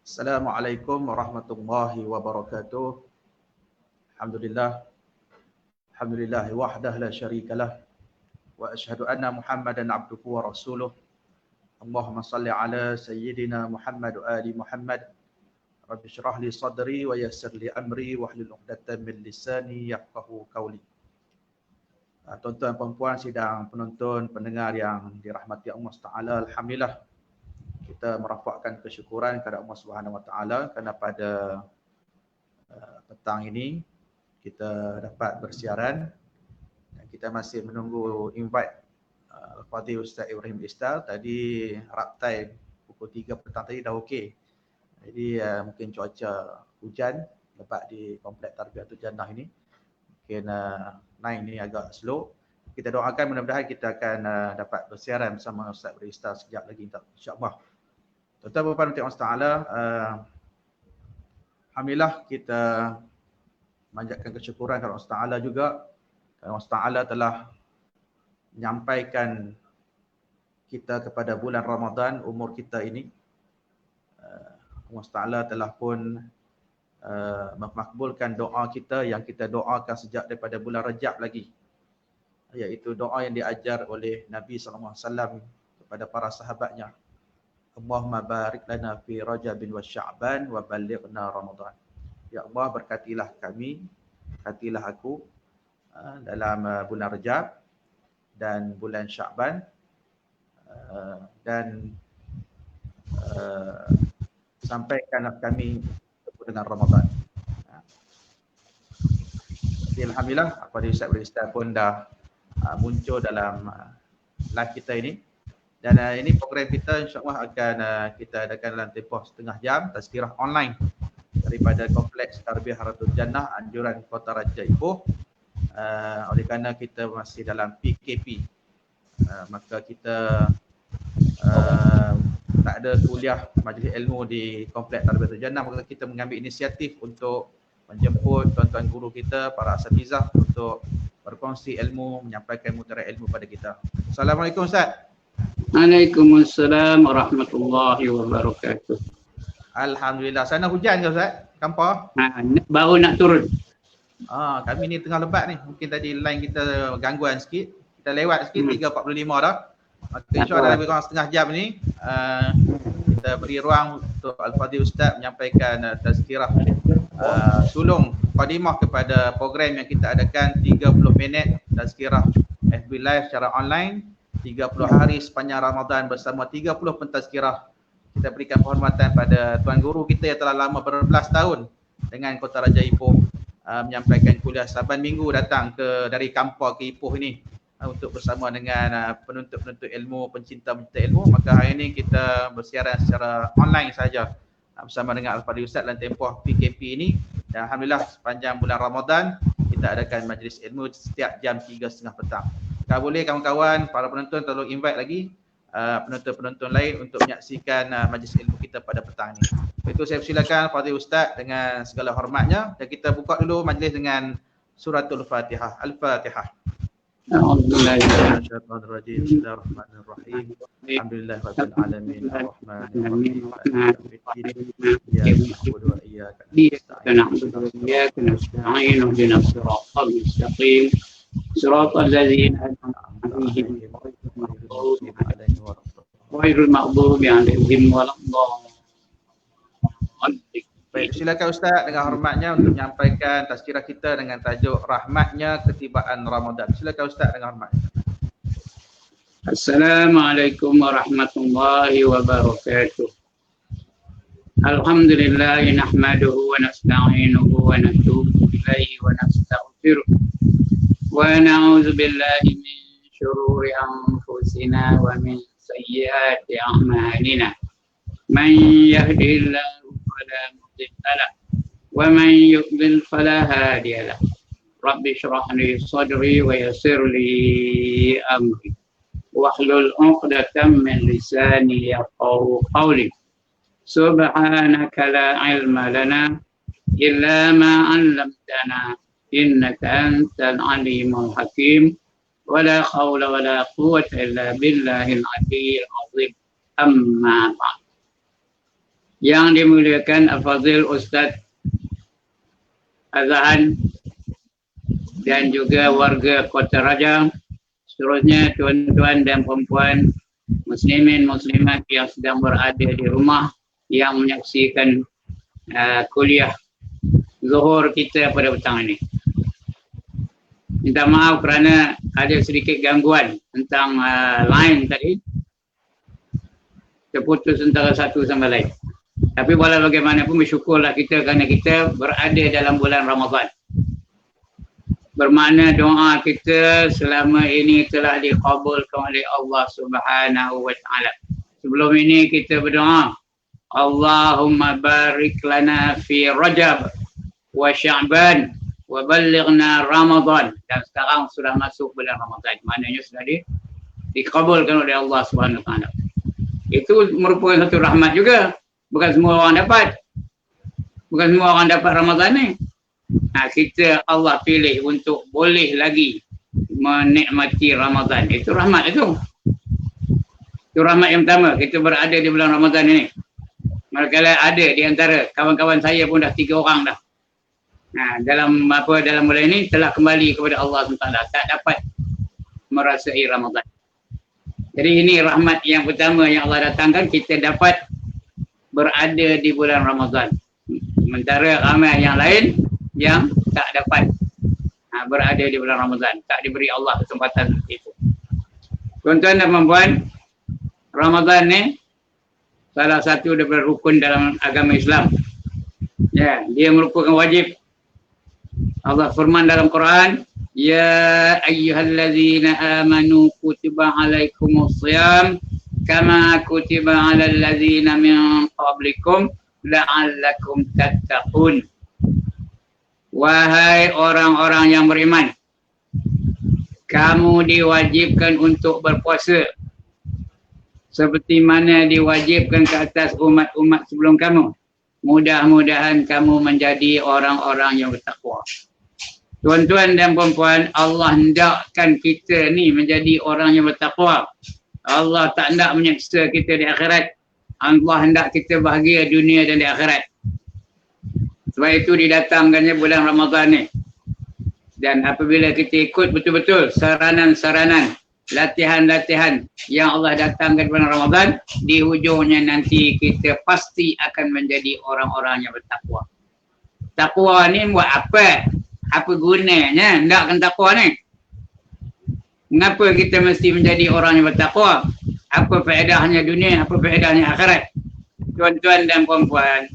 Assalamualaikum warahmatullahi wabarakatuh. Alhamdulillah. Alhamdulillah wahdah la syarikalah. Wa asyhadu anna Muhammadan abduhu wa rasuluh. Allahumma salli ala sayyidina Muhammad wa ali Muhammad. Rabbi syrah li sadri wa yassir li amri wahlul 'uqdatam min lisani yafqahu qawli. Tuan-tuan dan puan sidang penonton pendengar yang dirahmati Allah Taala, alhamdulillah kita merafakkan kesyukuran kepada Allah Subhanahu Wa Taala kerana pada petang ini kita dapat bersiaran dan kita masih menunggu invite Al-Fadhil Ustaz Ibrahim Istar. Tadi harap time pukul 3 petang tadi dah okey. Jadi mungkin cuaca hujan lebat di kompleks Tarbiyatul Jannah ini. Mungkin naik ni agak slow. Kita doakan mudah-mudahan kita akan dapat bersiaran bersama Ustaz Ibrahim Istar sekejap lagi insya-Allah. Tuan-tuan dan puan Allah Taala, alhamdulillah kita manjatkan kesyukuran kepada Allah Taala juga. Kerana Allah Taala telah menyampaikan kita kepada bulan Ramadan umur kita ini. Allah Taala telah pun memakbulkan doa kita yang kita doakan sejak daripada bulan Rajab lagi. Iaitu doa yang diajar oleh Nabi SAW kepada para sahabatnya. Allahumma barik lana fi Rajabin wa Sya'ban wa ballighna Ramadan. Ya Allah, berkatilah kami, berkatilah aku dalam bulan Rajab dan bulan Sya'ban dan sampaikanlah kami dengan Ramadan. Jadi alhamdulillah apa Ustaz Ibrahim pun dah muncul dalam live kita ini. Dan ini program kita insya-Allah akan kita adakan dalam tempoh setengah jam tazkirah online daripada Kompleks Tarbiyatul Jannah Anjuran Kota Raja Ipoh. Oleh kerana kita masih dalam PKP, maka kita tak ada kuliah majlis ilmu di Kompleks Tarbiyatul Jannah, maka kita mengambil inisiatif untuk menjemput tuan-tuan guru kita, para asatizah untuk berkongsi ilmu, menyampaikan mutiara ilmu pada kita. Assalamualaikum Ustaz. Waalaikumsalam warahmatullahi wabarakatuh. Alhamdulillah. Sana hujan ke Ustaz? Kampar? Baru nak turun. Kami ni tengah lebat ni. Mungkin tadi line kita gangguan sikit. Kita lewat sikit 3.45 dah. Maka insya-Allah lebih kurang setengah jam ni kita beri ruang untuk Al-Fadhil Ustaz menyampaikan tazkirah sulung mukadimah kepada program yang kita adakan 30 minit tazkirah FB Live secara online. 30 hari sepanjang Ramadan bersama 30 pentazkirah. Kita berikan penghormatan pada tuan guru kita yang telah lama berbelas tahun dengan Kota Raja Ipoh menyampaikan kuliah saban minggu datang dari Kampar ke Ipoh ini untuk bersama dengan penuntut-penuntut ilmu, pencinta-pencinta ilmu. Maka hari ini kita bersiaran secara online saja bersama dengan Al-Fadhil Ustaz dalam tempoh PKP ini. Dan alhamdulillah sepanjang bulan Ramadan kita adakan majlis ilmu setiap jam 3.30 petang. Kalau boleh kawan-kawan, para penonton tolong invite lagi penonton-penonton lain untuk menyaksikan majlis ilmu kita pada petang ini. Itu saya persilakan Fadhil Ustaz dengan segala hormatnya dan kita buka dulu majlis dengan suratul Fatihah. Al-Fatihah. A'udzubillahi Bismillahirrahmanirrahim. Alhamdulillahirabbil alamin. Arrahmanirrahim. Iyyaka na'budu wa iyyaka nasta'in. Ihdinas siratal mustaqim. Siratal ladzina an'amta 'alaihim ghairil maghdubi 'alaihim waladdallin. Baik, silakan Ustaz dengan hormatnya untuk menyampaikan tazkirah kita dengan tajuk Rahmatnya Ketibaan Ramadan. Silakan Ustaz dengan hormatnya. Assalamualaikum warahmatullahi wabarakatuh. Alhamdulillah nahmaduhu wa nasta'inuhu wa natubu ilaihi wa nastaghfiruh. Wa na'udzu billahi min syururi anfusina wa min sayyiati a'malina. Man yahdihillahu fala mudilla lahu wa man yudlil fala hadiya lahu. Rabbi shrah li sadri wa yassir li amri wahlul 'uqdatam min lisani yafqahu qawli. Subhanaka la ilma lana illa ma 'allamtana innaka antal alimul hakim. Wala haula wala quwwata illa billahil aliyyil azim. Amma ba'd. Yang dimuliakan Al-Fadhil Ustaz Azhan dan juga warga Kota Raja, seterusnya tuan-tuan dan puan-puan muslimin muslimat yang sedang berada di rumah yang menyaksikan kuliah zuhur kita pada petang ini. Minta maaf kerana ada sedikit gangguan tentang line tadi, terputus antara satu sama lain. Tapi walau bagaimanapun bersyukurlah kita kerana kita berada dalam bulan Ramadan. Bermakna doa kita selama ini telah dikabulkan oleh Allah Subhanahu wa taala. Sebelum ini kita berdoa, Allahumma barik lana fi Rajab wa Sya'ban wa ballighna Ramadan. Dan sekarang sudah masuk bulan Ramadan. Maknanya sudah dikabulkan oleh Allah Subhanahu wa taala. Itu merupakan satu rahmat juga. Bukan semua orang dapat. Bukan semua orang dapat Ramadan ni. Kita Allah pilih untuk boleh lagi menikmati Ramadan. Itu rahmat itu. Itu rahmat yang pertama. Kita berada di bulan Ramadan ini. Manakala ada di antara kawan-kawan saya pun dah 3 orang dah. Dalam bulan ini telah kembali kepada Allah SWT. Tak dapat merasai Ramadan. Jadi ini rahmat yang pertama yang Allah datangkan. Kita dapat berada di bulan Ramadan. Sementara ramai yang lain yang tak dapat berada di bulan Ramadan. Tak diberi Allah kesempatan itu. Tuan-tuan dan puan-puan, Ramadan ni salah satu daripada rukun dalam agama Islam. Ya, dia merupakan wajib. Allah firman dalam Quran, Ya ayyuhallazina amanu kutiba alaikumusiyam kama kutiba alal ladzina min qablikum la'allakum tattaqun. Wahai orang-orang yang beriman, kamu diwajibkan untuk berpuasa seperti mana diwajibkan ke atas umat-umat sebelum kamu. Mudah-mudahan kamu menjadi orang-orang yang bertakwa. Tuan-tuan dan puan-puan, Allah hendakkan kita ni menjadi orang yang bertakwa. Allah tak hendak menyiksa kita di akhirat. Allah hendak kita bahagia dunia dan di akhirat. Sebab itu didatangkannya bulan Ramadan ni. Dan apabila kita ikut betul-betul saranan-saranan, latihan-latihan yang Allah datangkan bulan Ramadan, di hujungnya nanti kita pasti akan menjadi orang-orang yang bertakwa. Takwa ni buat apa? Apa gunanya hendakkan takwa ni? Mengapa kita mesti menjadi orang yang bertakwa? Apa faedahnya dunia, apa faedahnya akhirat? Tuan-tuan dan puan-puan,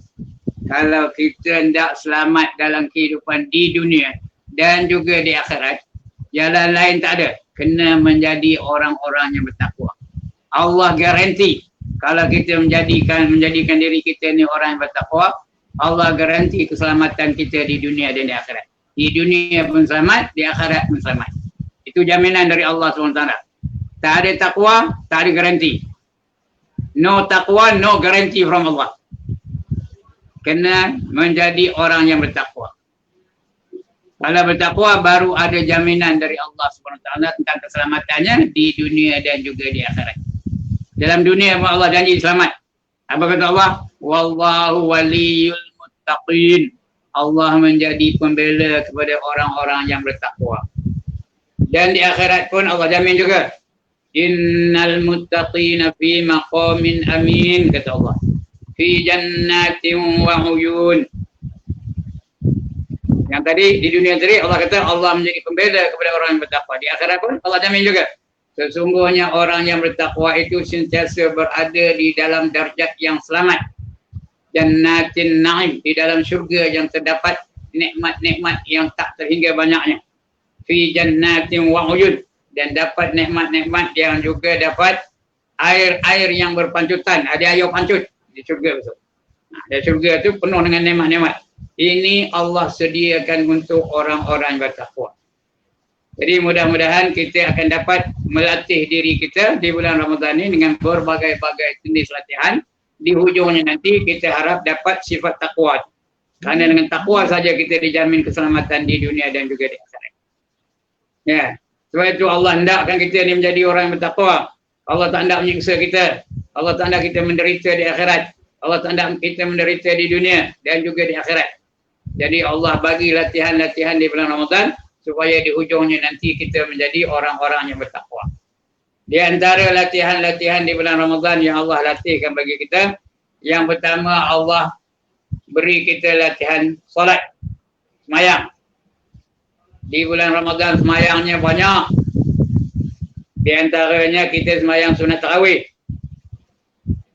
kalau kita hendak selamat dalam kehidupan di dunia dan juga di akhirat, jalan lain tak ada. Kena menjadi orang-orang yang bertakwa. Allah garanti kalau kita menjadikan diri kita ni orang yang bertakwa, Allah garanti keselamatan kita di dunia dan di akhirat. Di dunia pun selamat, di akhirat pun selamat. Itu jaminan dari Allah SWT. Tak ada takwa, tak ada garanti. No takwa, no garanti from Allah. Kena menjadi orang yang bertakwa. Kalau bertakwa baru ada jaminan dari Allah SWT tentang keselamatannya di dunia dan juga di akhirat. Dalam dunia Allah janji selamat. Apa kata Allah? Wallahu waliyul muttaqin. Allah menjadi pembela kepada orang-orang yang bertakwa. Dan di akhirat pun Allah jamin juga. Innal muttaqina fi maqamin amin, kata Allah. Fi jannatin wa uyun. Yang tadi di dunia tadi Allah kata Allah menjadi pembela kepada orang yang bertakwa. Di akhirat pun Allah jamin juga. Sesungguhnya orang yang bertakwa itu sentiasa berada di dalam darjat yang selamat. Jannatin na'im, di dalam syurga yang terdapat nikmat-nikmat yang tak terhingga banyaknya. Fi jannatin wa uyun, dan dapat nikmat-nikmat yang juga dapat air-air yang berpancutan. Ada air pancut di syurga betul. Dan syurga itu penuh dengan nikmat-nikmat. Ini Allah sediakan untuk orang-orang bertakwa. Jadi mudah-mudahan kita akan dapat melatih diri kita di bulan Ramadan ini dengan berbagai-bagai jenis latihan. Di hujungnya nanti kita harap dapat sifat takwa. Kerana dengan takwa saja kita dijamin keselamatan di dunia dan juga di akhirat. Ya, sebab itu Allah hendakkan kita ni menjadi orang yang bertakwa. Allah tak hendak menyiksa kita. Allah tak hendak kita menderita di akhirat. Allah tak nak kita menderita di dunia dan juga di akhirat. Jadi Allah bagi latihan-latihan di bulan Ramadan supaya di hujungnya nanti kita menjadi orang-orang yang bertakwa. Di antara latihan-latihan di bulan Ramadan yang Allah latihkan bagi kita, yang pertama Allah beri kita latihan solat, semayang. Di bulan Ramadan semayangnya banyak. Di antaranya kita semayang sunat tarawih.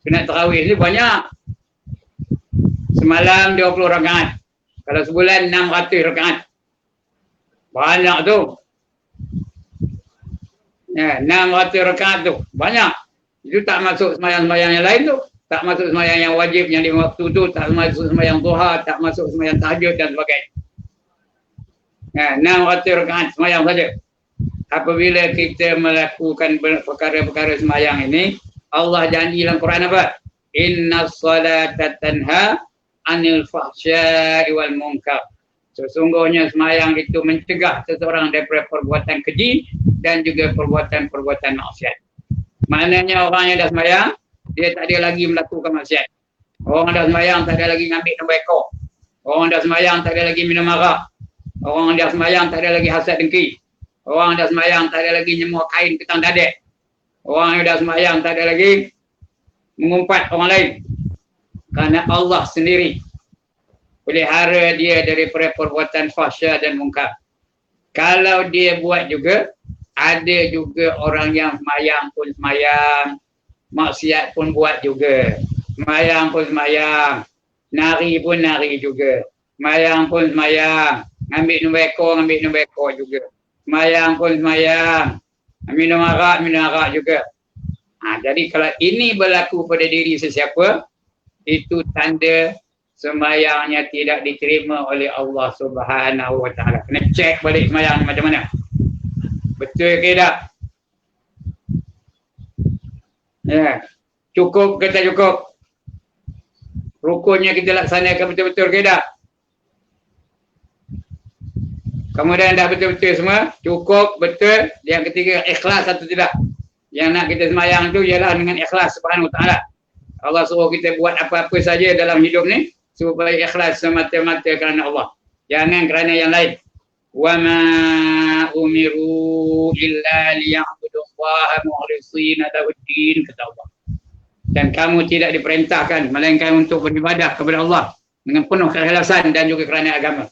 Sunat tarawih ni banyak. Semalam 20 rakaat. Kalau sebulan 600 rakaat. Banyak tu. Ya, 600 rakaat tu. Banyak. Itu tak masuk semayang-semayang yang lain tu. Tak masuk semayang yang wajib yang 5 waktu tu. Tak masuk semayang duha. Tak masuk semayang tahajud dan sebagainya. Ya, 600 rakaat semayang saja. Apabila kita melakukan perkara-perkara semayang ini, Allah janji dalam Quran apa? Inna salata tanha anil fahsya'i wal munkar. Sesungguhnya semayang itu mencegah seseorang daripada perbuatan keji dan juga perbuatan-perbuatan maksiat. Maknanya orang yang dah semayang, dia tak ada lagi melakukan maksiat. Orang dah semayang tak ada lagi ngambil tembakau. Orang dah semayang tak ada lagi minum arak. Orang dah semayang tak ada lagi hasad dengki. Orang dah semayang tak ada lagi nyemur kain ketang dadek. Orang yang dah semayang tak ada lagi mengumpat orang lain. Kerana Allah sendiri pelihara dia daripada perbuatan fahsya dan munkar. Kalau dia buat juga, ada juga orang yang semayang pun semayang, maksiat pun buat juga. Semayang pun semayang, nari pun nari juga. Semayang pun semayang, ambil nombeko juga. Semayang pun semayang, minum arak juga. Jadi kalau ini berlaku pada diri sesiapa, itu tanda semayangnya tidak diterima oleh Allah Subhanahu Wa Taala. Kena cek balik semayang macam mana. Betul ke tak? Ya. Cukup ke tak cukup? Rukunnya kita laksanakan betul-betul ke tak? Kemudian dah betul-betul semua, cukup, betul. Yang ketiga, ikhlas atau tidak. Yang nak kita semayang tu ialah dengan ikhlas Subhanahu Wa Taala. Allah suruh kita buat apa-apa saja dalam hidup ni supaya ikhlas semata-mata kerana Allah. Jangan kerana yang lain. Wa ma umiru illa liya'budullaha mukhlishina lahuddin, kata Allah. Dan kamu tidak diperintahkan melainkan untuk beribadah kepada Allah dengan penuh keikhlasan dan juga kerana agama.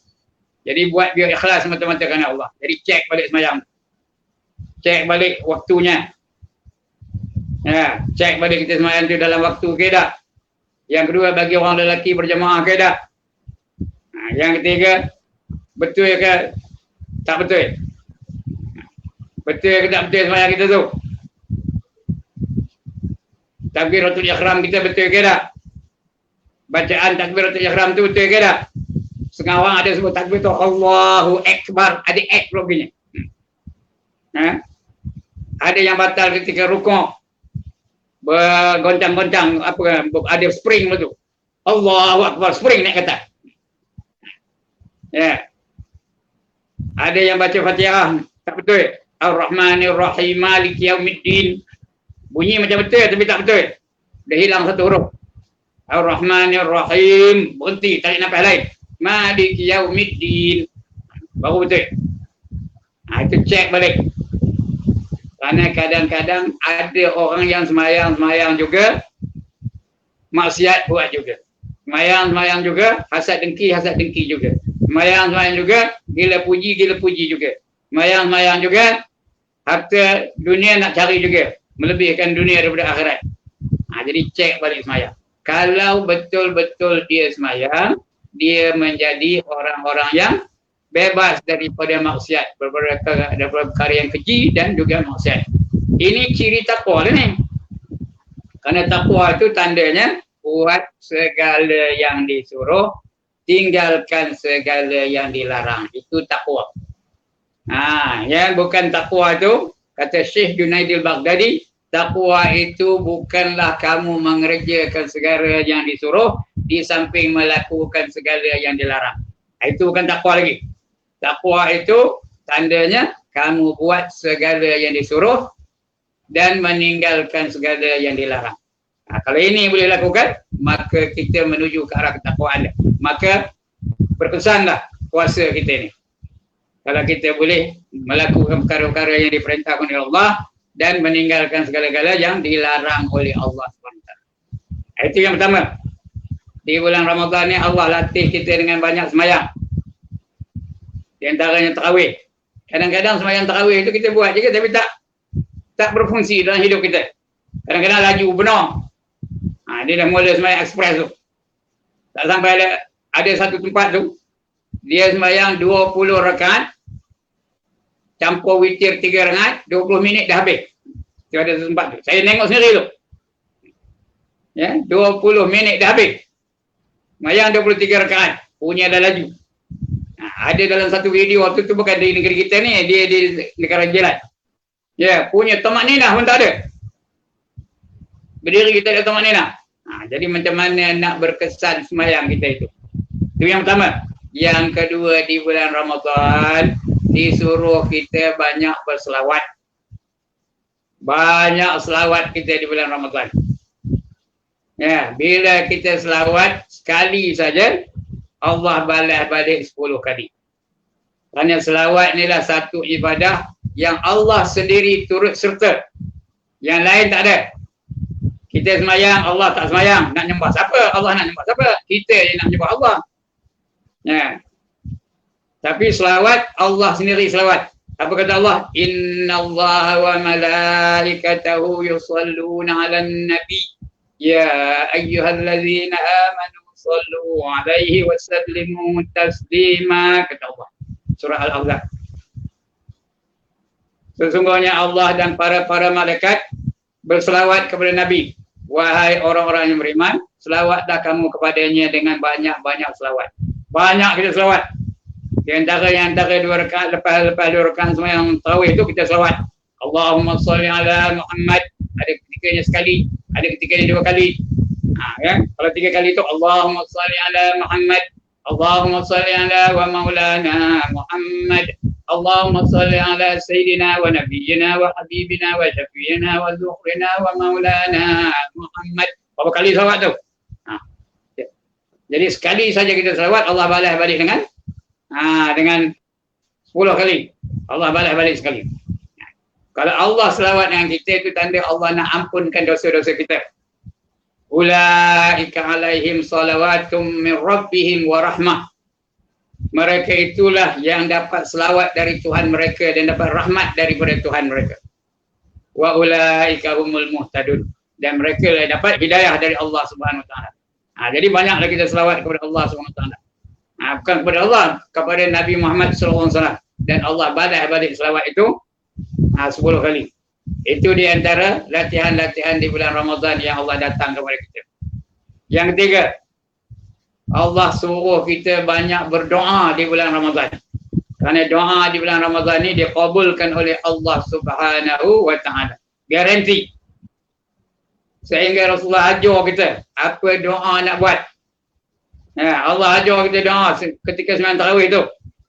Jadi buat biar ikhlas semata-mata kerana Allah. Jadi cek balik semayang. Cek balik waktunya. Ya, cek balik kita semayang tu dalam waktu ke tak? Yang kedua, bagi orang lelaki berjamaah ke tak? Yang ketiga, betul ke tak betul? Betul ke tak betul semayang kita tu? Takbiratul ihram kita betul ke tak? Bacaan takbiratul ihram tu betul ke tak? Setengah orang ada sebut takbir tu Allahu Akbar, ada ek loginya. Ada yang batal ketika rukuk, bergoncang-goncang, ada spring tu. Allahu Akbar, spring naik kata. Ya. Ada yang baca Fatihah tak betul. Ar-Rahmanir Rahim Maliki Yaumiddin. Bunyi macam betul tapi tak betul. Dah hilang satu huruf. Ar-Rahmanir Rahim, berhenti, tarik nafas lain. Maliki Yaumiddin. Baru betul. Itu cek balik. Kerana kadang-kadang ada orang yang semayang juga, maksiat buat juga. Semayang juga, hasad dengki juga. Semayang juga, gila puji juga. Semayang juga, harta dunia nak cari juga. Melebihkan dunia daripada akhirat. Jadi cek balik semayang. Kalau betul-betul dia semayang, dia menjadi orang-orang yang bebas daripada maksiat, daripada perkara yang keji dan juga maksiat. Ini ciri takwa ni. Kerana takwa itu tandanya buat segala yang disuruh, tinggalkan segala yang dilarang. Itu takwa. Yang bukan takwa itu, kata Syekh Junaidil Baghdadi, takwa itu bukanlah kamu mengerjakan segala yang disuruh di samping melakukan segala yang dilarang. Itu bukan takwa lagi. Takwa itu tandanya kamu buat segala yang disuruh dan meninggalkan segala yang dilarang. Kalau ini boleh lakukan, maka kita menuju ke arah ketakwaan. Maka berkesanlah puasa kita ni. Kalau kita boleh melakukan perkara-perkara yang diperintahkan oleh Allah dan meninggalkan segala-gala yang dilarang oleh Allah SWT. Itu yang pertama. Di bulan Ramadan ni Allah latih kita dengan banyak semayang. Di antaranya tarawih. Kadang-kadang semayang tarawih itu kita buat juga tapi tak berfungsi dalam hidup kita. Kadang-kadang laju benar. Dia dah mula semayang ekspres tu. Tak sampai ada satu tempat tu dia semayang 20 rakaat campur witir 3 rakaat 20 minit dah habis. Itu ada tempat tu. Saya tengok sendiri tu. Ya, 20 minit dah habis. Semayang 23 rakaat. Punya dah laju. Ada dalam satu video waktu tu bukan di negeri kita ni, dia di negara jiran. Ya, punya tamak ninah pun tak ada. Berdiri kita ada tamak ninah. Jadi macam mana nak berkesan semayang kita itu. Itu yang pertama. Yang kedua, di bulan Ramadan disuruh kita banyak berselawat. Banyak selawat kita di bulan Ramadan. Ya, bila kita selawat sekali saja, Allah balas balik 10 kali. Kerana selawat inilah satu ibadah yang Allah sendiri turut serta. Yang lain tak ada. Kita semayang, Allah tak semayang. Nak nyembah siapa? Allah nak nyembah siapa? Kita yang nak nyembah Allah. Ya. Tapi selawat, Allah sendiri selawat. Apa kata Allah? Inna Allah wa malaikatahu yusalluna ala nabi. Ya ayyuhallazina amanu sallu alaihi wa sallimu taslima. Kata Allah. Surah Al-Ahzab. Sesungguhnya Allah dan para malaikat berselawat kepada Nabi. Wahai orang-orang yang beriman, selawatlah kamu kepadanya dengan banyak-banyak selawat. Banyak kita selawat. Di antara 2 rakaat lepas 2 rakaat semua yang tarawih itu kita selawat. Allahumma salli ala Muhammad. Ada ketikanya sekali, ada ketikanya 2 kali. Ya. Kalau 3 kali itu Allahumma salli ala Muhammad. Allahumma salli ala wa maulana Muhammad. Allahumma salli ala sayyidina wa nabiyyina wa habibina wa syafi'ina wa zuhrina wa maulana Muhammad. Berapa kali selawat tu? Jadi sekali saja kita selawat, Allah balas balik dengan 10 kali. Allah balas balik sekali. Kalau Allah selawat dengan kita, itu tanda Allah nak ampunkan dosa-dosa kita. Ulaika alaihim salawatum min rabbihim wa rahmah. Mereka itulah yang dapat selawat dari Tuhan mereka dan dapat rahmat daripada Tuhan mereka. Wa ulaika humul muhtadun. Dan mereka lah dapat hidayah dari Allah Subhanahu Wa Taala. Jadi banyaklah kita selawat kepada Allah Subhanahu Wa Taala. Bukan kepada Allah, kepada Nabi Muhammad sallallahu alaihi wasallam. Dan Allah balas balik selawat itu 10 kali. Itu di antara latihan-latihan di bulan Ramadan yang Allah datang kepada kita. Yang ketiga, Allah suruh kita banyak berdoa di bulan Ramadan. Kerana doa di bulan Ramadan ni dikabulkan oleh Allah Subhanahu Wa Taala. Garanti. Sehingga Rasulullah ajar kita apa doa nak buat. Allah ajar kita doa ketika sembahyang tarawih tu.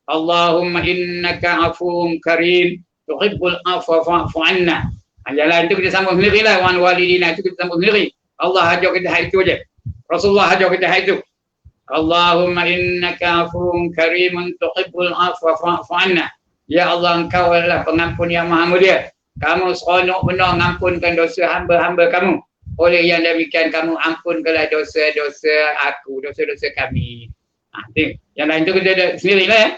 Allahumma innaka afuwun karim tuhibbul afwa fa'fu anna. Jalan itu kita sambung sendirilah, wan walidina itu kita sambung sendiri. Allah ajar kita hal itu aja. Rasulullah ajar kita hal itu. Allahumma innaka afuwun karimun tuhibbul afwa fa'fu anna. Ya Allah, engkau adalah pengampun yang maha mulia. Kamu seronok benar mengampunkan dosa hamba-hamba kamu. Oleh yang demikian kamu ampunkanlah dosa-dosa aku, dosa-dosa kami. Yang lain tu kita ada sendirilah ya.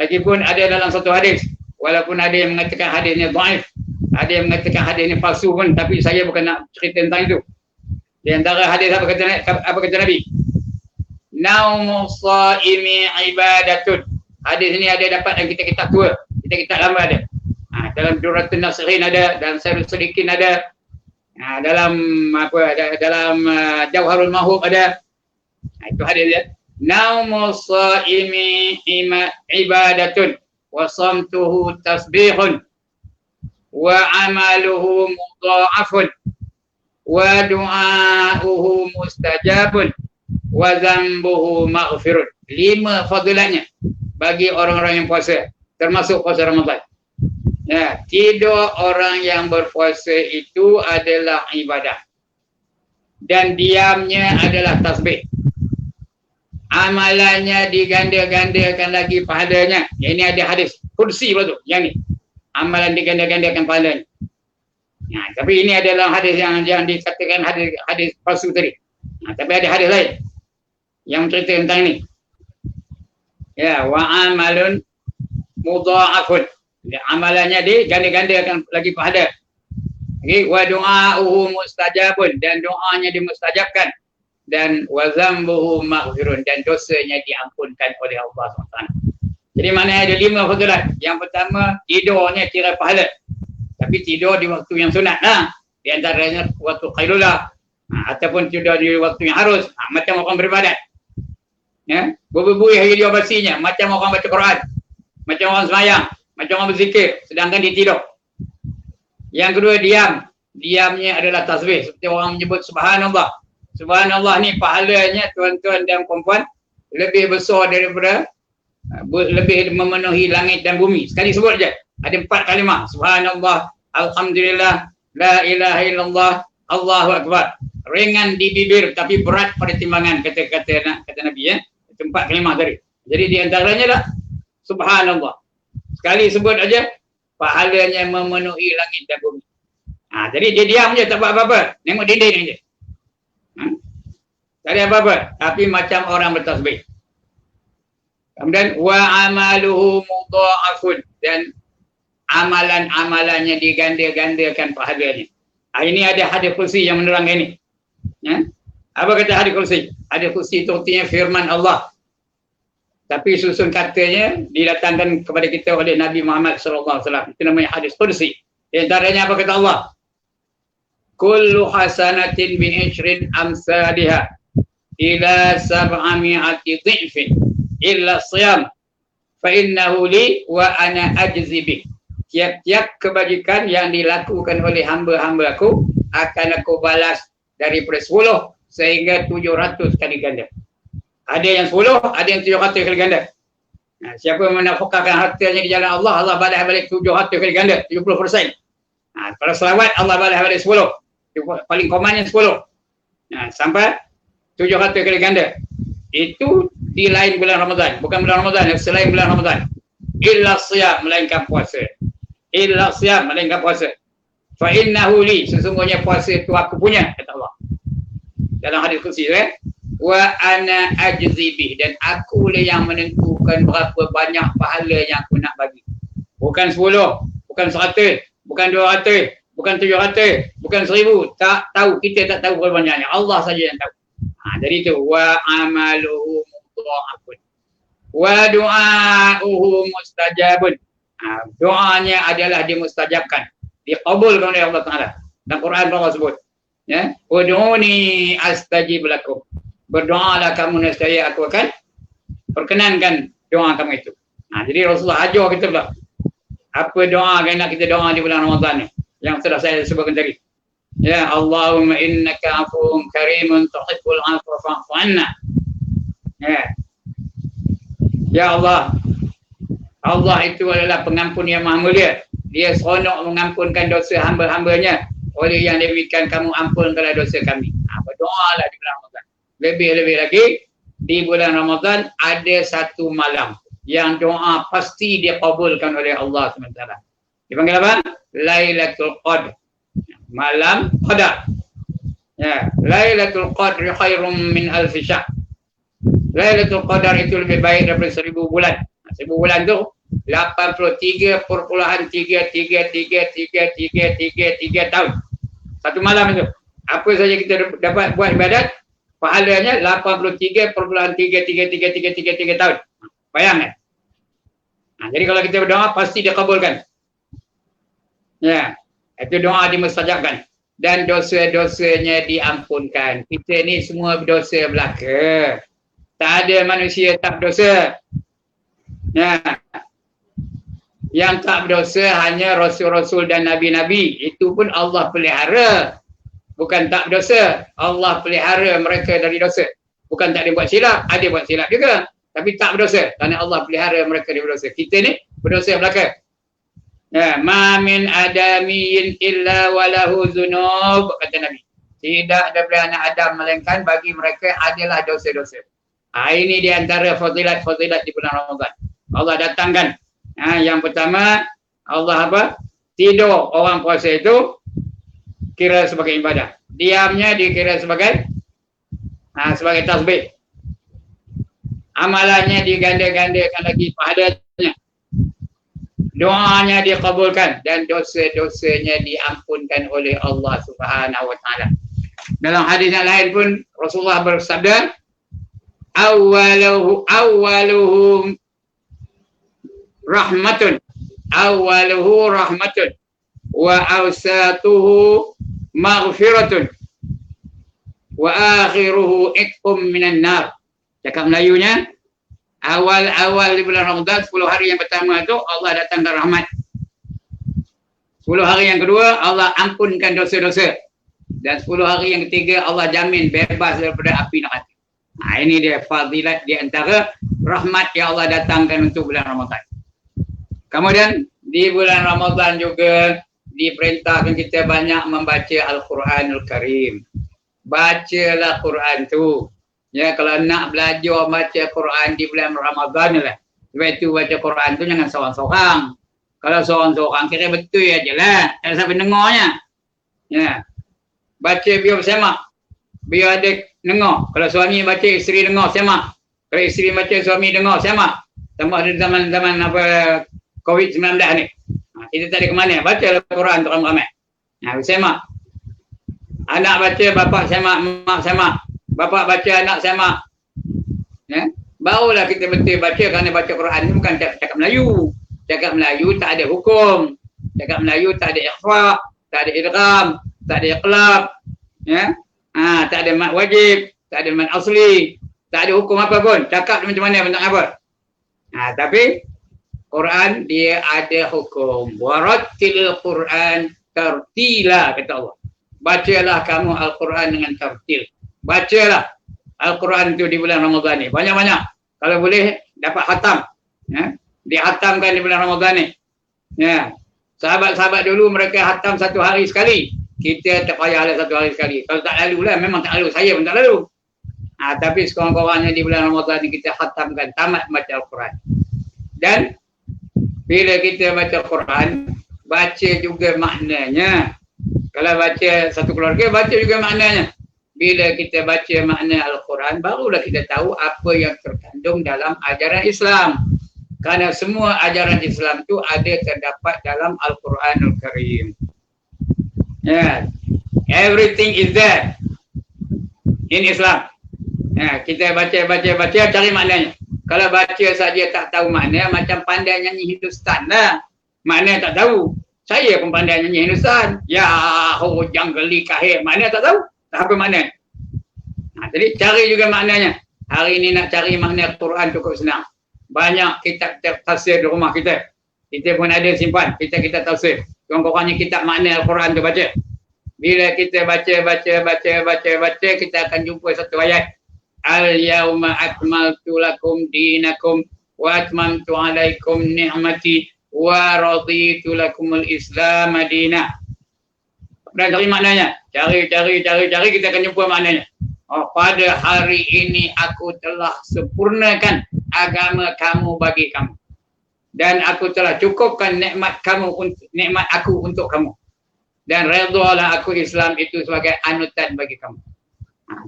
Lagipun ada dalam satu hadis, walaupun ada yang mengatakan hadisnya dhaif, ada yang mengatakan hadisnya palsu pun, tapi saya bukan nak cerita tentang itu. Di antara hadis apa kata Nabi? Naumu shaimi ibadatun. Hadis ini ada dapat dalam kitab tua, kitab lama ada. Dalam Duratun Nasirin ada, dalam Sairul Sadiqin ada. Dalam dalam Jauharul Mahub ada. Itu hadis dia. Naumu shaimi ibadatun wa samtuhu tasbihun wa amaluhu mudha'afun wa du'auhu mustajabun wa zambuhu maghfirun. 5 fadilatnya bagi orang-orang yang puasa, termasuk puasa Ramadan. Ya, tidur orang yang berpuasa itu adalah ibadah. Dan diamnya adalah tasbih. Amalannya diganda-gandakan lagi pahalanya. Ini ada hadis kursi pula tu. Yang ni. Amalan diganda-gandakan pahalanya. Nah, tapi ini adalah hadis yang dikatakan hadis palsu tadi. Nah, tapi ada hadis lain yang cerita tentang ini. Ya, wa amalun mudha'afun. Amalannya diganda-gandakan lagi pahala. Okay, wa du'a'uhu mustajabun, dan doanya dimustajabkan, dan wa zambuhu maghfirun, dan dosanya diampunkan oleh Allah SWT. Jadi maknanya ada 5 fadilat. Yang pertama, tidurnya kira pahala. Tapi tidur di waktu yang sunat lah. Di antaranya waktu khairulah. Ataupun tidur di waktu yang harus. Macam orang beribadat. Ya, berbuih hari dia basinya. Macam orang baca Quran. Macam orang semayang. Macam orang berzikir. Sedangkan dia tidur. Yang kedua, diam. Diamnya adalah tasbih. Seperti orang menyebut subhanallah. Subhanallah ni pahalanya tuan-tuan dan puan-puan lebih besar daripada lebih memenuhi langit dan bumi. Sekali sebut je. Ada 4 kalimah. Subhanallah, alhamdulillah, la ilaha illallah, Allahu akbar. Ringan di bibir tapi berat pada timbangan, kata Nabi ya. Itu 4 kalimah tadi. Jadi di antaranya dah subhanallah. Sekali sebut aja pahalanya memenuhi langit dan bumi. Jadi dia diam je, tak buat apa-apa. Nengok dinding je. Tak ada apa-apa. Tapi macam orang bertasbih. Kemudian wa amaluhu mudha'afun, dan amalan-amalannya diganda-gandakan pahalanya. Ini ada hadis kursi yang menerangkan ini. Ya? Apa kata hadis kursi? Hadis kursi itu artinya firman Allah. Tapi susun katanya didatangkan kepada kita oleh Nabi Muhammad SAW. Itu namanya hadis kursi. Di antaranya apa kata Allah? Kullu hasanatin bi'ishrin amsalihah ila sab'ami'ati dhi'fin illa siyam fa innahu li wa ana ajzi bih. Tiap-tiap kebajikan yang dilakukan oleh hamba-hamba aku akan aku balas daripada 10 sehingga 700 kali ganda. Ada yang 10, ada yang 700 kali ganda. Siapa menafkahkan hartanya di jalan Allah, Allah balas balik 700 kali ganda, 70%. Kalau selawat, Allah balas balik 10. Paling komannya 10. Sampai 700 kali ganda. Itu di lain bulan Ramadan, bukan bulan Ramadan, selain bulan Ramadan. Illa siyam, melainkan puasa. Illa siyam, melainkan puasa. Fa innahu li, sesungguhnya puasa itu aku punya, kata Allah. Dalam hadis kursi wa ana ajzi bih, dan aku lah yang menentukan berapa banyak pahala yang aku nak bagi. Bukan 10, bukan 100, bukan 200, bukan 700, bukan 1000. Tak tahu, kita tak tahu berapa banyaknya. Allah saja yang tahu. Dari itu wa amaluhu mudha'afun wa du'a'uhu mustajabun. Doanya adalah dimustajabkan, diqabulkan oleh Allah Taala. Dan Quran Allah sebut, ya, ud'uni astajib lakum. Berdoalah kamu, nescaya aku akan perkenankan doa kamu itu. Jadi Rasulullah ajar kita pula apa doa yang nak kita doa di bulan Ramadan ni, yang sudah saya sebutkan tadi. Ya Allahumma innaka afuwwun karimun tuhibbul afwa fa'fu anna. Ya Allah, Allah itu adalah pengampun yang maha mulia. Dia seronok mengampunkan dosa hamba-hambanya. Oleh yang demikian kamu ampunkanlah dosa kami. Berdoalah di bulan Ramadan. Lebih-lebih lagi di bulan Ramadan ada satu malam yang doa pasti dikabulkan oleh Allah SWT. Dipanggil apa? Lailatul Qadar. Malam Qadar. Ya, Lailatul Qadar khairum min alf syahr. Lailatul Qadar itu lebih baik daripada 1000 bulan. 1000 bulan tu 83.333333 tahun. Satu malam itu. Apa saja kita dapat buat ibadat, pahalanya 83.333333 tahun. Bayangkan. Jadi kalau kita berdoa pasti dikabulkan. Ya, itu doa dimustajabkan dan dosa-dosanya diampunkan. Kita ni semua berdosa belaka. Tak ada manusia tak berdosa. Ya. Yang tak berdosa hanya rasul-rasul dan nabi-nabi. Itu pun Allah pelihara. Bukan tak berdosa. Allah pelihara mereka dari dosa. Bukan tak ada buat silap, ada buat silap juga. Tapi tak berdosa. Kerana Allah pelihara mereka dari berdosa. Kita ni berdosa belaka. Ya, ma min adamiyin illa walahu dzunub, kata Nabi. Tidak daripada anak Adam melainkan bagi mereka adalah dosa-dosa. Ini di antara fadilat-fadilat di bulan Ramadan. Allah datangkan. Yang pertama, Allah apa? Tidur orang puasa itu kira sebagai ibadah. Diamnya dikira sebagai tasbih. Amalannya diganda-gandakan lagi pahalanya. Doanya dikabulkan dan dosa-dosanya diampunkan oleh Allah Subhanahu wa taala. Dalam hadis yang lain pun Rasulullah bersabda, awwaluhum rahmatun wa awsatuhu maghfiratun wa akhiruhu itqum minan nar. Cakap Melayunya, awal di bulan Ramadan 10 hari yang pertama itu Allah datangkan rahmat. 10 hari yang kedua Allah ampunkan dosa-dosa. Dan 10 hari yang ketiga Allah jamin bebas daripada api neraka. Ini dia fadilat di antara rahmat yang Allah datangkan untuk bulan Ramadan. Kemudian di bulan Ramadan juga diperintahkan kita banyak membaca Al-Quranul Karim. Bacalah Quran tu. Ya, kalau nak belajar baca Quran di bulan Ramadan lah. Sebab itu baca Quran tu jangan seorang-seorang. Kalau seorang-seorang kira betul aja lah. Tak sampai dengarnya. Ya. Baca biar bersama. Biar ada dengar. Kalau suami baca, isteri dengar sama. Kalau isteri baca, suami dengar sama. Tambah ada zaman-zaman apa COVID-19 ni. Kita tak ada ke mana. Baca Al-Quran tu ramai-ramai. Bersama. Anak baca, bapak sama, mak sama. Bapak baca, anak sama. Ya? Barulah kita betul baca kerana baca Quran ni bukan cakap Melayu. Cakap Melayu tak ada hukum. Cakap Melayu tak ada ikhfa, tak ada idgham, tak ada iqlab. Ya? Tak ada mad wajib, tak ada mad asli, tak ada hukum apa pun. Cakap macam mana tentang apa. Tapi Quran dia ada hukum. Warattil Quran tartila, kata Allah. Bacalah kamu Al-Quran dengan tartil. Bacalah Al-Quran itu di bulan Ramadan ni. Banyak-banyak. Kalau boleh dapat khatam. Ya? Dihatamkan di bulan Ramadan ni. Ya. Sahabat-sahabat dulu mereka khatam 1 hari sekali. Kita tak payahlah 1 hari sekali. Kalau tak lalu lah, memang tak lalu. Saya pun tak lalu. Tapi sekurang-kurangnya di bulan Ramadan ni kita khatamkan, tamat baca Al-Quran. Dan bila kita baca Quran, baca juga maknanya. Kalau baca satu keluarga, baca juga maknanya. Bila kita baca makna Al-Quran, barulah kita tahu apa yang terkandung dalam ajaran Islam. Kerana semua ajaran Islam itu ada terdapat dalam Al-Quranul Karim. Yeah. Everything is there in Islam. Kita baca, cari maknanya. Kalau baca saja tak tahu makna, macam pandai nyanyi Hindustan lah. Makna tak tahu. Saya pun pandai nyanyi Hindustan. Ya, hujang geli kahir. Makna tak tahu. Tak apa makna. Jadi cari juga maknanya. Hari ini nak cari makna Quran cukup senang. Banyak kitab tafsir di rumah kita. Kita pun ada simpan. Kita tafsir. Kurang-kurangnya kitab makna Al-Quran tu baca. Bila kita baca, kita akan jumpa satu ayat. Al-yawma akmaltu lakum dinakum wa atmamtu alaikum ni'mati wa raditu lakumul Islam madina. Dan cari maknanya. Cari, kita akan jumpa maknanya. Pada hari ini aku telah sempurnakan agama kamu bagi kamu. Dan aku telah cukupkan nikmat aku untuk kamu. Dan redhalah aku Islam itu sebagai anutan bagi kamu.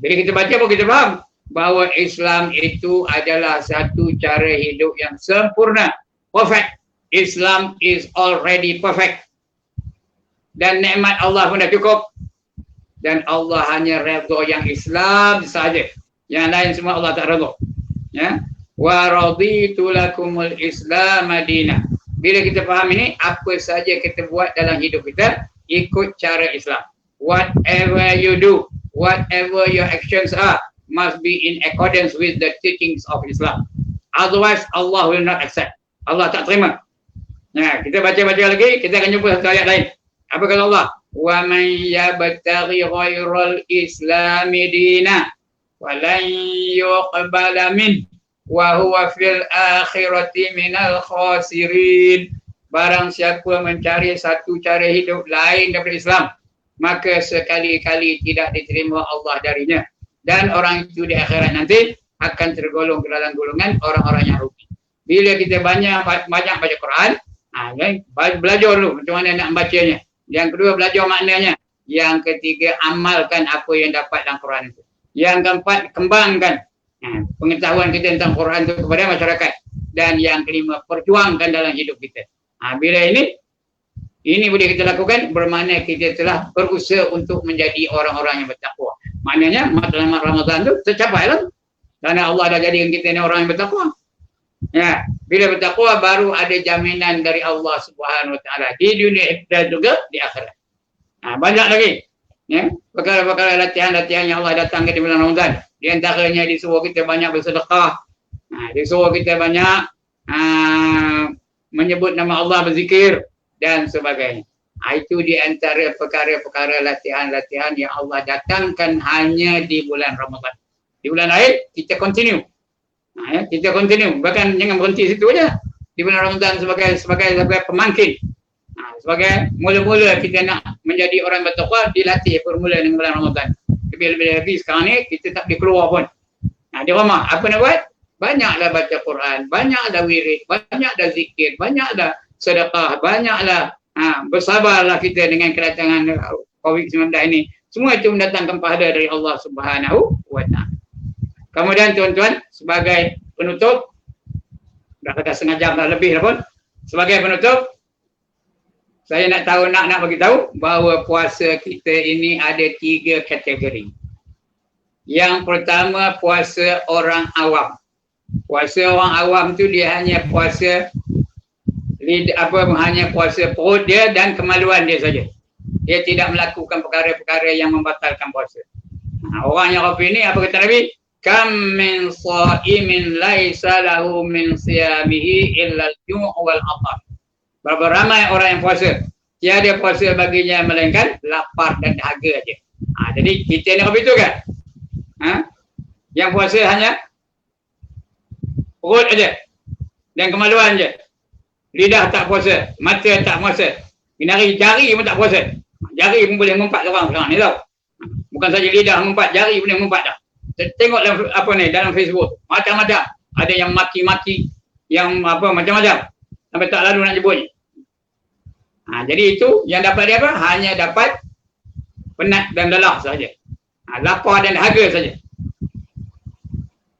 Jadi kita baca pun kita faham bahawa Islam itu adalah satu cara hidup yang sempurna. Perfect. Islam is already perfect. Dan nikmat Allah pun dah cukup. Dan Allah hanya redha yang Islam saja. Yang lain semua Allah tak redha. Ya. Wa raditu lakumul Islam madina. Bila kita faham ini, apa saja kita buat dalam hidup kita, ikut cara Islam. Whatever you do, whatever your actions are, must be in accordance with the teachings of Islam. Otherwise, Allah will not accept. Allah tak terima. Nah, kita baca lagi, kita akan jumpa satu ayat lain. Apa kata Allah? Wa man yabtaghi ghairal islami dina walan yuqbala min wa huwa fil akhirati minal khasirin. barang siapa mencari satu cara hidup lain daripada Islam, maka sekali-kali tidak diterima Allah darinya. Dan orang itu di akhirat nanti akan tergolong ke dalam golongan orang-orang yang rugi. Bila kita banyak baca Quran, belajar dulu macam mana nak bacanya. Yang kedua, belajar maknanya. Yang ketiga, amalkan apa yang dapat dalam Quran itu. Yang keempat, kembangkan pengetahuan kita tentang Quran itu kepada masyarakat. Dan yang kelima, perjuangkan dalam hidup kita. Bila ini boleh kita lakukan, bermakna kita telah berusaha untuk menjadi orang-orang yang bertakwa. Maknanya dalam Ramadan itu tercapai lah. Kerana Allah dah jadikan kita ni orang yang bertakwa. Ya, bila bertakwa baru ada jaminan dari Allah Subhanahu Wa Taala di dunia dan juga di akhirat. Banyak lagi. Ya, perkara-perkara latihan-latihan yang Allah datangkan di bulan Ramadan. Di antaranya disuruh kita banyak bersedekah. Disuruh kita banyak menyebut nama Allah, berzikir dan sebagainya. Itu di antara perkara-perkara latihan-latihan yang Allah datangkan hanya di bulan Ramadan. Di bulan lain kita continue. Kita continue, bahkan jangan berhenti situ aja. Di bulan Ramadan sebagai pemangkin. Sebagai mula-mula kita nak menjadi orang bertakwa, dilatih bermula dengan bulan Ramadan. Lebih-lebih lagi sekarang ni kita tak boleh keluar pun. Di rumah apa nak buat? Banyaklah baca Quran, banyaklah wirid, banyaklah zikir, banyaklah sedekah, banyaklah bersabarlah kita dengan kedatangan COVID-19 ini. Semua itu mendatangkan pahala dari Allah Subhanahu Wa Taala. Kemudian tuan-tuan, sebagai penutup, dah kata setengah jam dah lebih dah pun. Sebagai penutup, saya nak bagi tahu bahawa puasa kita ini ada 3 kategori. Yang pertama, puasa orang awam. Puasa orang awam tu dia hanya puasa hanya puasa perut dia dan kemaluan dia saja. Dia tidak melakukan perkara-perkara yang membatalkan puasa. Orang yang rafi ni apa kata Nabi? Kam min sha'imin laisa lahu min siyamihi illa al-ju' wal 'athar. Berapa ramai orang yang puasa, tiada puasa baginya melainkan lapar dan dahaga aja. Jadi kita ni rafi tu kan? Yang puasa hanya perut aja dan kemaluan aja. Lidah tak puasa, mata tak puasa, jari pun tak puasa. Jari pun boleh mengumpat orang sekarang ni tau. Bukan saja lidah mengumpat, jari boleh mengumpat dah. Tengok dalam Facebook, macam-macam. Ada yang maki-maki, yang macam-macam. Sampai tak lalu nak sebutnya. Jadi itu yang dapat dia apa? Hanya dapat penat dan lelah saja. Lapar dan dahaga saja.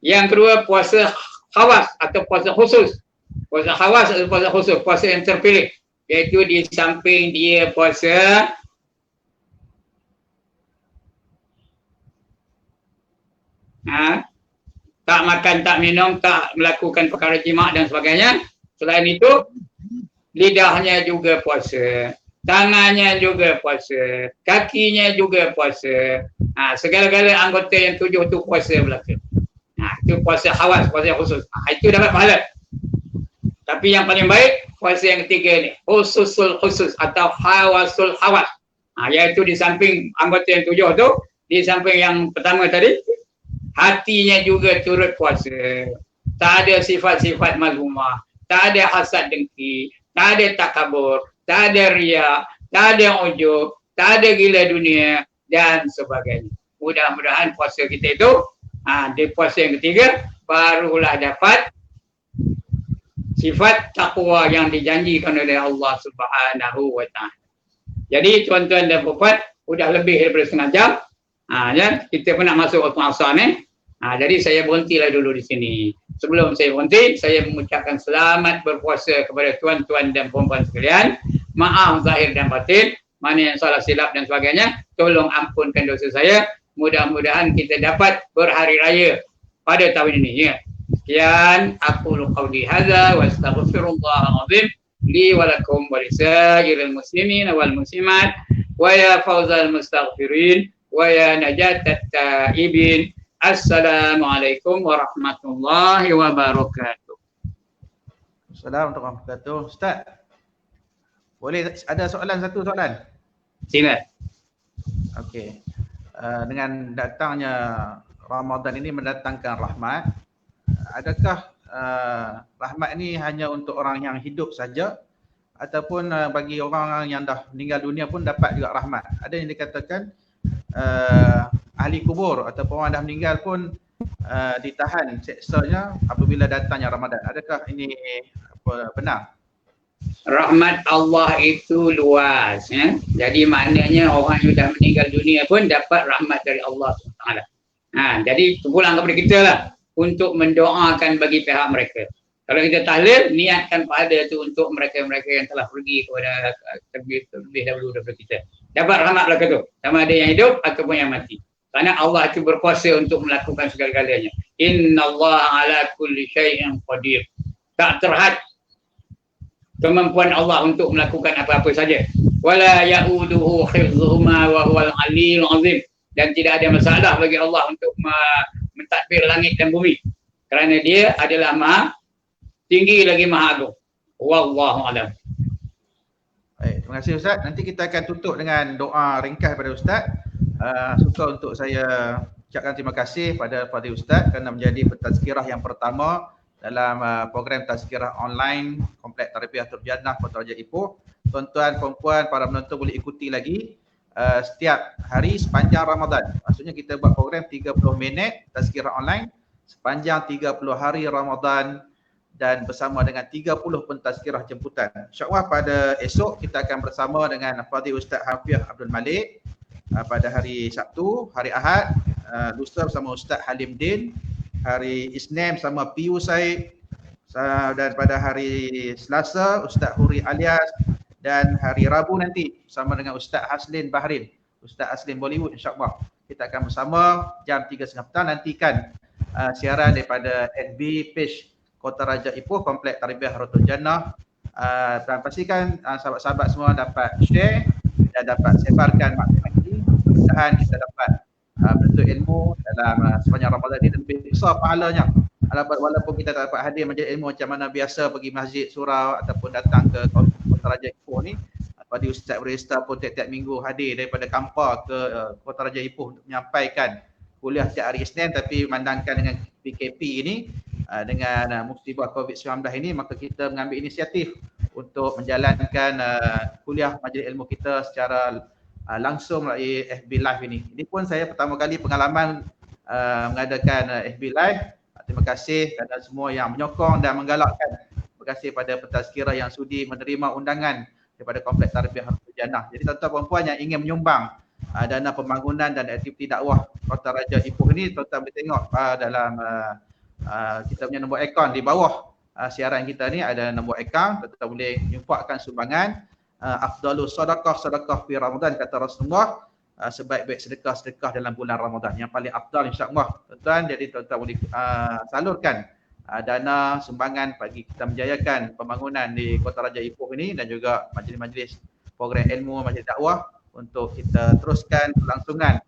Yang kedua, puasa khawas atau puasa khusus. Puasa khawas atau puasa khusus, puasa yang terpilih. Iaitu di samping dia puasa tak makan, tak minum, tak melakukan perkara jima' dan sebagainya. Selain itu, lidahnya juga puasa, tangannya juga puasa, kakinya juga puasa. Segala-gala anggota yang 7 tu puasa belaka. Itu puasa khawas, puasa khusus. Itu dapat pahala. Tapi yang paling baik, puasa yang ketiga ni, khususul khusus atau hawasul hawas. Iaitu di samping anggota yang 7 tu, di samping yang pertama tadi, hatinya juga turut puasa. Tak ada sifat-sifat mazmumah, tak ada hasad dengki, tak ada takabur, tak ada riya, tak ada ujub, tak ada gila dunia dan sebagainya. Mudah-mudahan puasa kita itu, di puasa yang ketiga, barulah dapat sifat takwa yang dijanjikan oleh Allah Subhanahu Wa Taala. Jadi tuan-tuan dan puan, sudah lebih daripada setengah jam. Kita pun nak masuk waktu asar ni. Jadi saya berhentilah dulu di sini. Sebelum saya berhenti, saya mengucapkan selamat berpuasa kepada tuan-tuan dan puan-puan sekalian. Maaf zahir dan batin, mana yang salah silap dan sebagainya, tolong ampunkan dosa saya. Mudah-mudahan kita dapat berhari raya pada tahun ini. Ya. Sekian, aqulu qawli hadza wa astaghfirullahal azim li wa lakum wa lisairil muslimin wal muslimat wa ya fawzal mustaghfirin wa ya najatat taibin. Assalamualaikum warahmatullahi wabarakatuh. Assalamualaikum warahmatullahi wabarakatuh. Ustaz, boleh ada satu soalan? Sila. Okey. Dengan datangnya Ramadan ini mendatangkan rahmat. Adakah rahmat ini hanya untuk orang yang hidup saja ataupun bagi orang yang dah meninggal dunia pun dapat juga rahmat. Ada yang dikatakan ahli kubur ataupun orang dah meninggal pun ditahan seksanya apabila datangnya Ramadan. Adakah ini benar? Rahmat Allah itu luas, ya. Jadi maknanya orang yang sudah meninggal dunia pun dapat rahmat dari Allah SWT. Jadi pulang kepada kita lah untuk mendoakan bagi pihak mereka. Kalau kita tahlil, niatkan pahala itu untuk mereka-mereka yang telah pergi kepada terlebih dahulu daripada kita. Dapat rahmat mereka tu, sama ada yang hidup ataupun yang mati. Kerana Allah itu berkuasa untuk melakukan segala-galanya. Innallaha ala kulli syai'in qadir. Tak terhad kemampuan Allah untuk melakukan apa-apa saja. Wala ya'uduhu hifdhuhuma wa huwal aliyyul azim. Dan tidak ada masalah bagi Allah untuk mentadbir langit dan bumi. Kerana dia adalah maha tinggi lagi maha agung. Wallahu a'lam. Baik, terima kasih Ustaz. Nanti kita akan tutup dengan doa ringkas pada Ustaz. Suka untuk saya ucapkan terima kasih pada Fadil Ustaz kerana menjadi pentazkirah yang pertama dalam program tazkirah online Kompleks Tarbiyatul Jannah Kota Raja Ipoh. Tuan-tuan, perempuan, para penonton boleh ikuti lagi setiap hari sepanjang Ramadan. Maksudnya kita buat program 30 minit tazkirah online sepanjang 30 hari Ramadan dan bersama dengan 30 pentazkirah jemputan. InsyaAllah pada esok kita akan bersama dengan Fadil Ustaz Hafiz Abdul Malik pada hari Sabtu, hari Ahad, lusa bersama Ustaz Halim Din, hari Isnin bersama Piu Said, dan pada hari Selasa Ustaz Huri Alias, dan hari Rabu nanti bersama dengan Ustaz Haslin Bahrin, Ustaz Haslin Bollywood, insyaAllah. Kita akan bersama jam 3.30 petang. Nantikan siaran daripada FB page Kota Raja Ipoh Kompleks Tarbiyah Rotul Jannah, dan pastikan sahabat-sahabat semua dapat share dan dapat sebarkan maklumat ini. Mudah-mudahan kita dapat menuntut ilmu dalam sepanjang Ramadan ini lebih besar pahalanya. Walaupun kita tak dapat hadir majlis ilmu macam mana biasa pergi masjid surau ataupun datang ke Kota Raja Ipoh ni, pada Ustaz Berista pun tiap-tiap minggu hadir daripada Kampar ke Kota Raja Ipoh untuk menyampaikan kuliah setiap hari Isnin. Tapi memandangkan dengan PKP ini, dengan musibah COVID-19 ini, maka kita mengambil inisiatif untuk menjalankan kuliah majlis ilmu kita secara langsung melalui FB Live ini. Ini pun saya pertama kali pengalaman mengadakan FB Live. Terima kasih kepada semua yang menyokong dan menggalakkan. Terima kasih pada pentazkirah yang sudi menerima undangan daripada Kompleks Tarbiyah Rotul Jannah. Jadi tuan-tuan perempuan yang ingin menyumbang dana pembangunan dan aktiviti dakwah Kota Raja Ipoh ini, tuan-tuan boleh tengok dalam kita punya nombor akaun di bawah siaran kita ni ada nombor akaun. Tuan-tuan boleh menyumbangkan sumbangan. Afdalus sedekah fi Ramadan, kata Rasulullah, sebaik-baik sedekah dalam bulan Ramadan, yang paling afdal insya-Allah tuan-tuan. Jadi tuan-tuan boleh salurkan dana sumbangan bagi kita menjayakan pembangunan di Kota Raja Ipoh ini dan juga majlis-majlis program ilmu, majlis dakwah untuk kita teruskan kelangsungan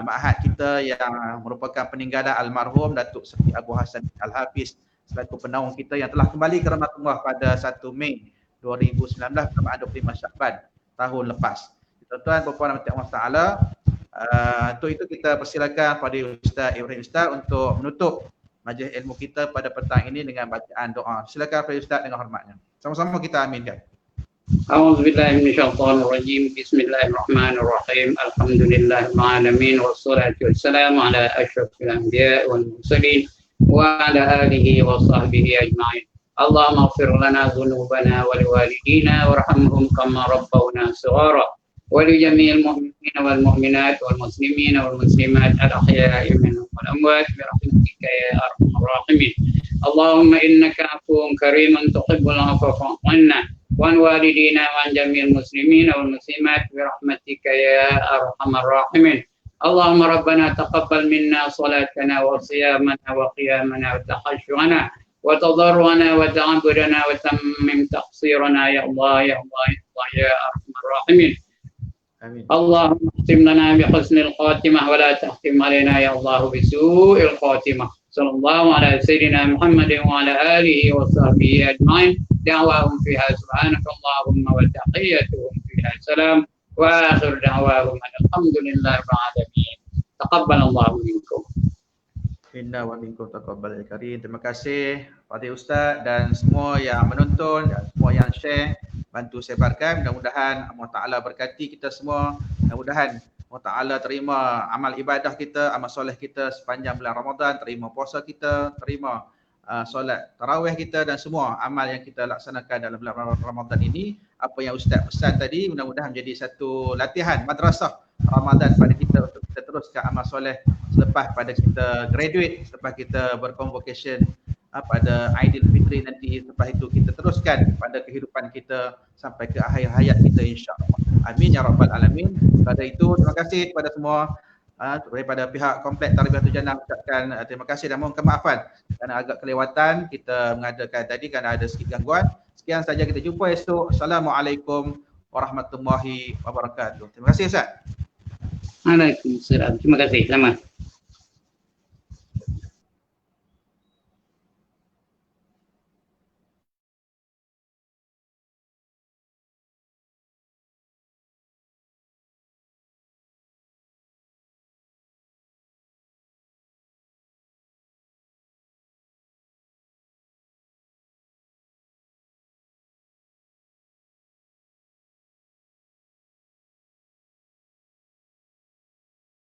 ma'had kita yang merupakan peninggalan almarhum Datuk Seri Abu Hassan Al-Hafiz selaku penaung kita yang telah kembali ke rahmatullah pada 1 Mei 2019 bersamaan 25 Syakban tahun lepas. Tuan-tuan, puan-puan dan Allah Taala, untuk itu kita persilakan pada Ustaz Ibrahim Ustaz untuk menutup majlis ilmu kita pada petang ini dengan bacaan doa. Silakan Pak Ustaz dengan hormatnya. Sama-sama kita aminkan. A'udzubillahi minasyaitonirrajim. Bismillahirrahmanirrahim. Alhamdulillahil alamin wassalatu wassalamu ala asyrafil anbiya'i wal mursalin wa ala alihi wa sahbihi ajma'in. Allahumma ighfir lana dhunubana wa liwalidina warhamhum kama rabbawna shighara. ولجميع المؤمنين والمؤمنات والمسلمين والمسلمات الأحياء منهم والأموات برحمتك يا أرحم الراحمين. اللهم إنك عفو كريم تحب العفو فاعف عنا وعن والدينا وعن جميع المسلمين والمسلمات برحمتك يا أرحم الراحمين. اللهم ربنا تقبل منا صلاتنا وصيامنا وقيامنا وتخشعنا وتضرعنا وتعبدنا وتمم تقصيرنا يا الله يا الله يا الله يا أرحم الراحمين. Amin. اللهم اختم لنا بحسن الخاتمة ولا تختم علينا يا الله بسوء الخاتمة. صلى الله على سيدنا محمد وعلى آله وصحبه أجمعين. دعواهم فيها سبحانك اللهم وتحيتهم فيها سلام وآخر دعواهم الحمد لله رب العالمين. تقبل الله منكم. Inna wa minkum taqabbal karim. Terima kasih Fadil Ustaz dan semua yang menonton dan semua yang share. bantu sebarkan. Mudah-mudahan Allah Ta'ala berkati kita semua. Mudah-mudahan Allah Ta'ala terima amal ibadah kita, amal soleh kita sepanjang bulan Ramadan, terima puasa kita, terima solat tarawih kita dan semua amal yang kita laksanakan dalam bulan Ramadan ini. Apa yang Ustaz pesan tadi mudah-mudahan menjadi satu latihan madrasah Ramadan pada kita untuk kita teruskan amal soleh selepas pada kita graduate, selepas kita berconvocation pada Aidilfitri nanti. Selepas itu kita teruskan pada kehidupan kita sampai ke akhir hayat kita, insya-Allah. Amin ya rabbal alamin. Pada itu terima kasih kepada semua. Daripada pihak Kompleks Tarbiyatul Jannah ucapkan terima kasih dan mohon kemaafan kerana agak kelewatan kita mengadakan tadi kerana ada sedikit gangguan. Sekian saja, kita jumpa esok. Assalamualaikum warahmatullahi wabarakatuh. Terima kasih Ustaz. Waalaikumsalam. Terima kasih. Sama.